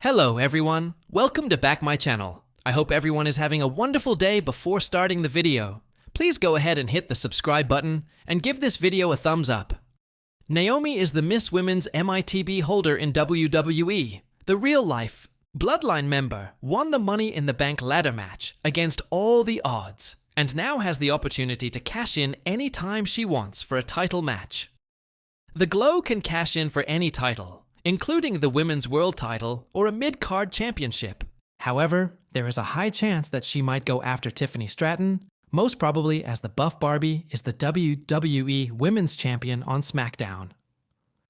Hello everyone, welcome to back my channel. I hope everyone is having a wonderful day before starting the video. Please go ahead and hit the subscribe button and give this video a thumbs up. Naomi is the Miss Women's MITB holder in WWE. The real-life Bloodline member won the Money in the Bank ladder match against all the odds and now has the opportunity to cash in any time she wants for a title match. The Glow can cash in for any title, including the Women's World title or a mid-card championship. However, there is a high chance that she might go after Tiffany Stratton, most probably as the Buff Barbie is the WWE Women's Champion on SmackDown.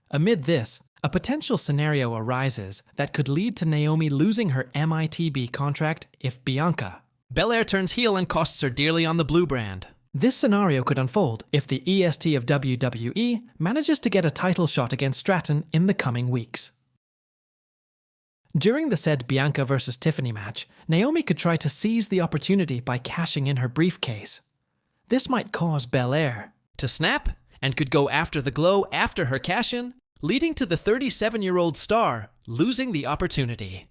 Amid this, a potential scenario arises that could lead to Naomi losing her MITB contract if Bianca Belair turns heel and costs her dearly on the blue brand. This scenario could unfold if the EST of WWE manages to get a title shot against Stratton in the coming weeks. During the said Bianca vs. Tiffany match, Naomi could try to seize the opportunity by cashing in her briefcase. This might cause Belair to snap and could go after the Glow after her cash-in, leading to the 37-year-old star losing the opportunity.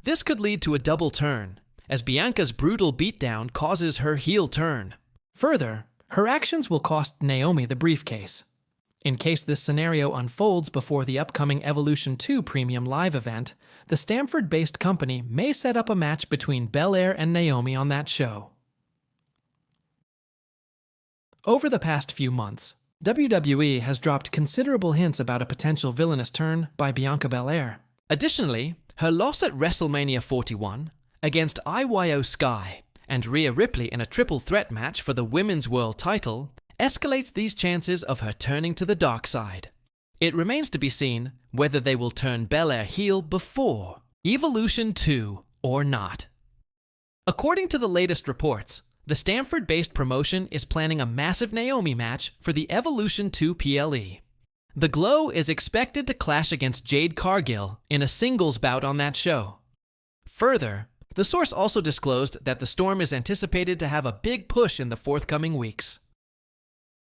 This could lead to a double turn, as Bianca's brutal beatdown causes her heel turn. Further, her actions will cost Naomi the briefcase. In case this scenario unfolds before the upcoming Evolution 2 Premium Live event, the Stamford-based company may set up a match between Belair and Naomi on that show. Over the past few months, WWE has dropped considerable hints about a potential villainous turn by Bianca Belair. Additionally, her loss at WrestleMania 41 against IYO Sky and Rhea Ripley in a triple threat match for the Women's World title escalates these chances of her turning to the dark side. It remains to be seen whether they will turn Belair heel before Evolution 2 or not. According to the latest reports, the Stamford-based promotion is planning a massive Naomi match for the Evolution 2 PLE. The Glow is expected to clash against Jade Cargill in a singles bout on that show. Further, the source also disclosed that the Storm is anticipated to have a big push in the forthcoming weeks.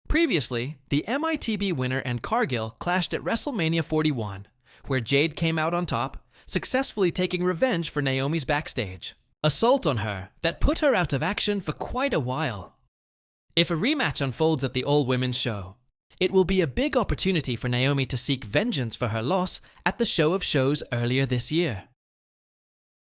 Previously, the MITB winner and Cargill clashed at WrestleMania 41, where Jade came out on top, successfully taking revenge for Naomi's backstage assault on her that put her out of action for quite a while. If a rematch unfolds at the all-women's show, it will be a big opportunity for Naomi to seek vengeance for her loss at the Show of Shows earlier this year.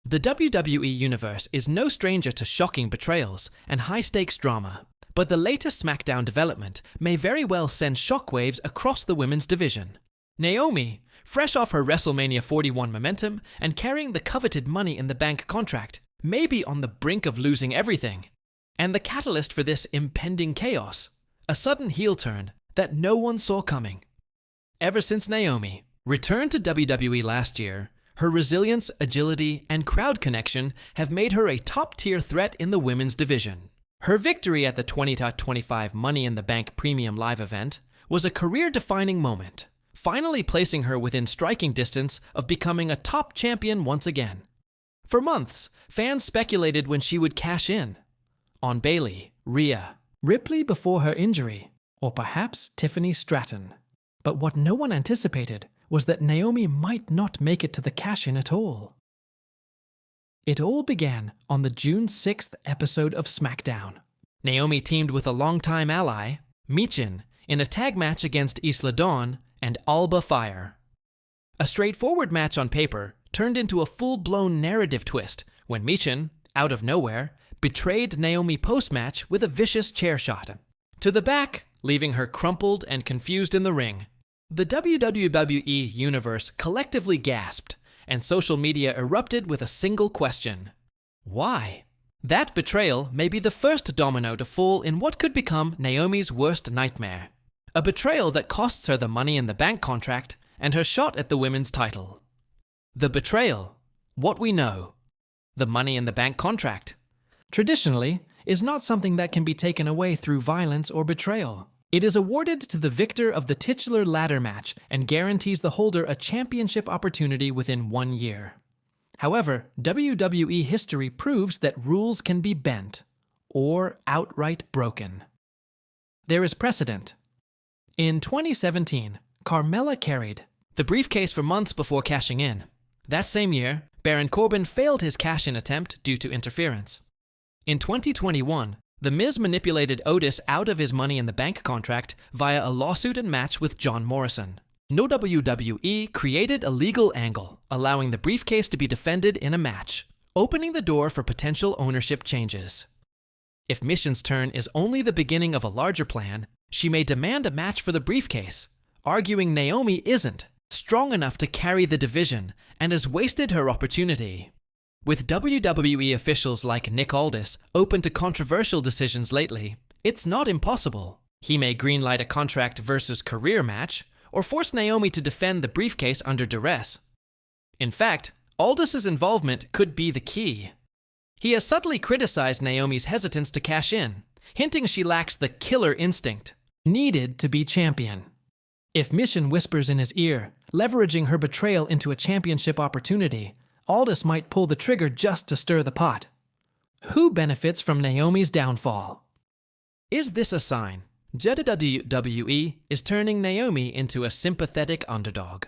The WWE Universe is no stranger to shocking betrayals and high-stakes drama, but the latest SmackDown development may very well send shockwaves across the women's division. Naomi, fresh off her WrestleMania 41 momentum and carrying the coveted Money in the Bank contract, may be on the brink of losing everything. And the catalyst for this impending chaos, a sudden heel turn that no one saw coming. Ever since Naomi returned to WWE last year, her resilience, agility, and crowd connection have made her a top-tier threat in the women's division. Her victory at the 2025 Money in the Bank Premium Live event was a career-defining moment, finally placing her within striking distance of becoming a top champion once again. For months, fans speculated when she would cash in on Bayley, Rhea, Ripley before her injury, or perhaps Tiffany Stratton. But what no one anticipated was that Naomi might not make it to the cash-in at all. It all began on the June 6th episode of SmackDown. Naomi teamed with a longtime ally, Michin, in a tag match against Isla Dawn and Alba Fire. A straightforward match on paper turned into a full-blown narrative twist when Michin, out of nowhere, betrayed Naomi post-match with a vicious chair shot to the back, leaving her crumpled and confused in the ring. The WWE Universe collectively gasped, and social media erupted with a single question: why? That betrayal may be the first domino to fall in what could become Naomi's worst nightmare. A betrayal that costs her the Money in the Bank contract and her shot at the women's title. The betrayal, what we know, the Money in the Bank contract, traditionally, is not something that can be taken away through violence or betrayal. It is awarded to the victor of the titular ladder match and guarantees the holder a championship opportunity within 1 year. However, WWE history proves that rules can be bent or outright broken. There is precedent. In 2017, Carmella carried the briefcase for months before cashing in. That same year, Baron Corbin failed his cash-in attempt due to interference. In 2021, The Miz manipulated Otis out of his Money in the Bank contract via a lawsuit and match with John Morrison. No WWE created a legal angle, allowing the briefcase to be defended in a match, opening the door for potential ownership changes. If Mission's turn is only the beginning of a larger plan, she may demand a match for the briefcase, arguing Naomi isn't strong enough to carry the division and has wasted her opportunity. With WWE officials like Nick Aldis open to controversial decisions lately, it's not impossible. He may greenlight a contract versus career match, or force Naomi to defend the briefcase under duress. In fact, Aldis's involvement could be the key. He has subtly criticized Naomi's hesitance to cash in, hinting she lacks the killer instinct needed to be champion. If Mission whispers in his ear, leveraging her betrayal into a championship opportunity, Aldis might pull the trigger just to stir the pot. Who benefits from Naomi's downfall? Is this a sign WWE is turning Naomi into a sympathetic underdog?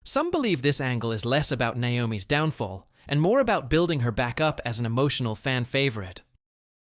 Some believe this angle is less about Naomi's downfall and more about building her back up as an emotional fan favorite.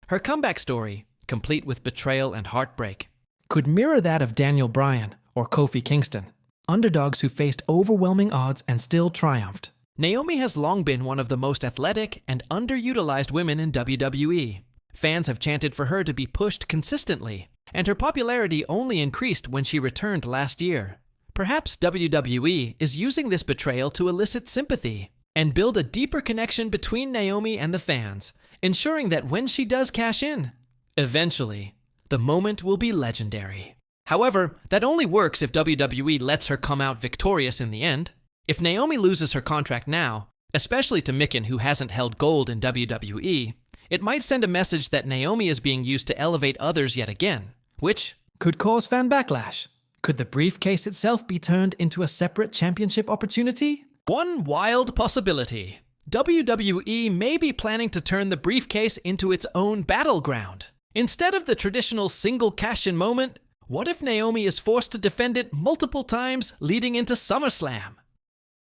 Her comeback story, complete with betrayal and heartbreak, could mirror that of Daniel Bryan or Kofi Kingston, underdogs who faced overwhelming odds and still triumphed. Naomi has long been one of the most athletic and underutilized women in WWE. Fans have chanted for her to be pushed consistently, and her popularity only increased when she returned last year. Perhaps WWE is using this betrayal to elicit sympathy and build a deeper connection between Naomi and the fans, ensuring that when she does cash in, eventually, the moment will be legendary. However, that only works if WWE lets her come out victorious in the end. If Naomi loses her contract now, especially to Micken, who hasn't held gold in WWE, it might send a message that Naomi is being used to elevate others yet again, which could cause fan backlash. Could the briefcase itself be turned into a separate championship opportunity? One wild possibility. WWE may be planning to turn the briefcase into its own battleground. Instead of the traditional single cash-in moment, what if Naomi is forced to defend it multiple times leading into SummerSlam?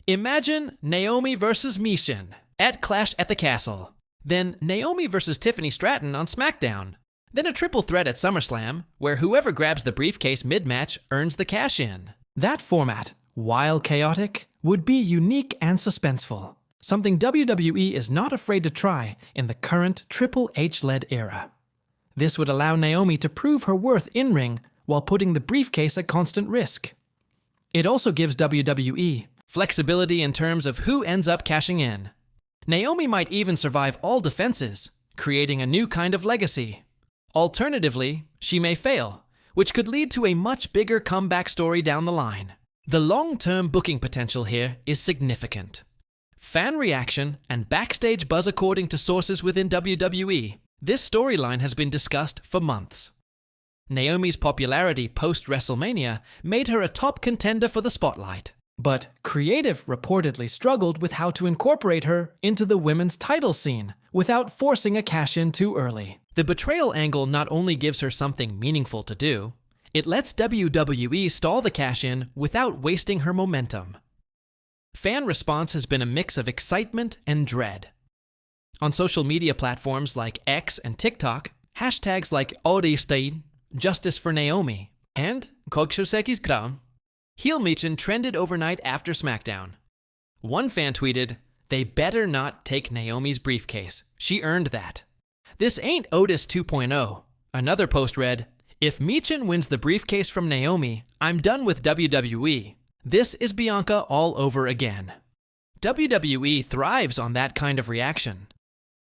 Imagine Naomi versus Mission at Clash at the Castle. Then Naomi versus Tiffany Stratton on SmackDown. Then a triple threat at SummerSlam, where whoever grabs the briefcase mid-match earns the cash-in. That format, while chaotic, would be unique and suspenseful. Something WWE is not afraid to try in the current Triple H-led era. This would allow Naomi to prove her worth in-ring while putting the briefcase at constant risk. It also gives WWE flexibility in terms of who ends up cashing in. Naomi might even survive all defenses, creating a new kind of legacy. Alternatively, she may fail, which could lead to a much bigger comeback story down the line. The long-term booking potential here is significant. Fan reaction and backstage buzz. According to sources within WWE, this storyline has been discussed for months. Naomi's popularity post-WrestleMania made her a top contender for the spotlight. But creative reportedly struggled with how to incorporate her into the women's title scene without forcing a cash-in too early. The betrayal angle not only gives her something meaningful to do, it lets WWE stall the cash-in without wasting her momentum. Fan response has been a mix of excitement and dread. On social media platforms like X and TikTok, hashtags like Odestein, Justice for Naomi, and Kogsoseki's Crown, heel Michin trended overnight after SmackDown. One fan tweeted, "They better not take Naomi's briefcase. She earned that." This ain't Otis 2.0. Another post read, "If Michin wins the briefcase from Naomi, I'm done with WWE. This is Bianca all over again." WWE thrives on that kind of reaction.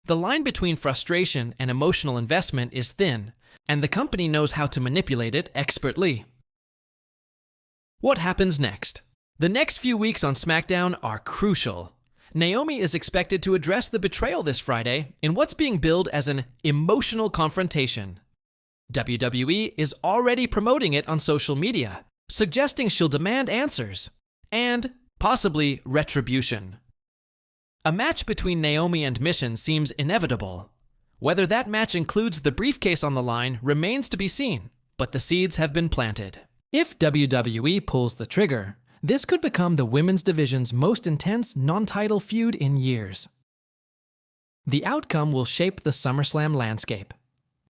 The line between frustration and emotional investment is thin, and the company knows how to manipulate it expertly. What happens next? The next few weeks on SmackDown are crucial. Naomi is expected to address the betrayal this Friday in what's being billed as an emotional confrontation. WWE is already promoting it on social media, suggesting she'll demand answers and possibly retribution. A match between Naomi and Mission seems inevitable. Whether that match includes the briefcase on the line remains to be seen, but the seeds have been planted. If WWE pulls the trigger, This could become the women's division's most intense non-title feud in years. The outcome will shape the SummerSlam landscape.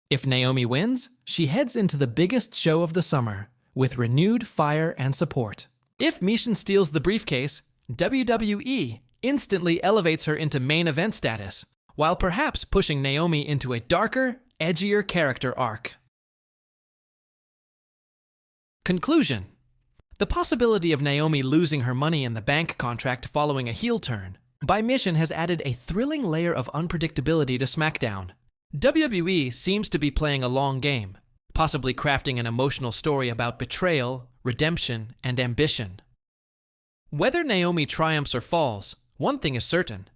If Naomi wins, she heads into the biggest show of the summer, with renewed fire and support. If Michin steals the briefcase, WWE instantly elevates her into main event status, while perhaps pushing Naomi into a darker, edgier character arc. Conclusion: the possibility of Naomi losing her Money in the Bank contract following a heel turn by Michin has added a thrilling layer of unpredictability to SmackDown. WWE seems to be playing a long game, possibly crafting an emotional story about betrayal, redemption, and ambition. Whether Naomi triumphs or falls, one thing is certain: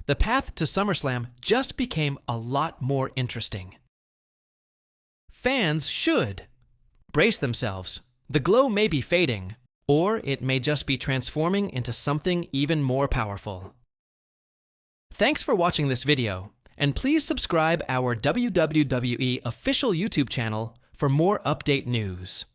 the path to SummerSlam just became a lot more interesting. Fans should brace themselves. The glow may be fading, or it may just be transforming into something even more powerful. Thanks for watching this video, and please subscribe our WWE official YouTube channel for more update news.